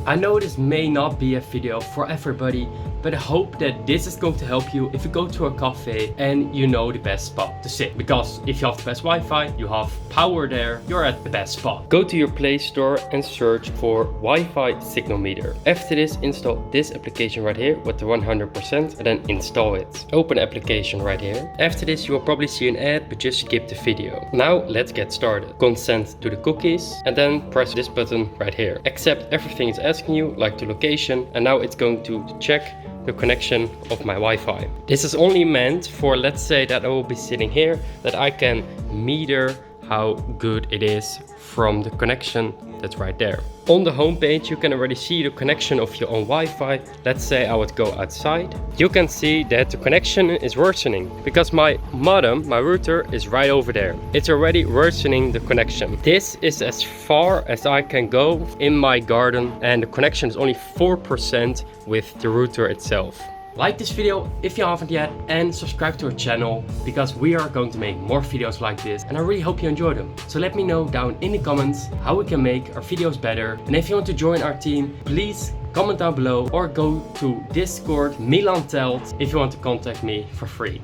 I know this may not be a video for everybody, but I hope that this is going to help you if you go to a cafe and you know the best spot to sit. Because if you have the best Wi-Fi, you have power there, you're at the best spot. Go to your Play Store and search for Wi-Fi signal meter. After this, install this application right here with the 100% and then install it. Open application right here. After this, you will probably see an ad, but just skip the video. Now let's get started. Consent to the cookies and then press this button right here. Accept everything it's asking you, like the location, and now it's going to check the connection of my Wi-Fi. This is only meant for, let's say that I will be sitting here, that I can meter how good it is from the connection that's right there. On the home page you can already see the connection of your own Wi-Fi. Let's say I would go outside. You can see that the connection is worsening because my modem, my router, is right over there. It's already worsening the connection. This is as far as I can go in my garden, and the connection is only 4% with the router itself. Like this video if you haven't yet, and subscribe to our channel because we are going to make more videos like this, and I really hope you enjoy them. So let me know down in the comments how we can make our videos better, and if you want to join our team, please comment down below or go to Discord Milan Telt if you want to contact me for free.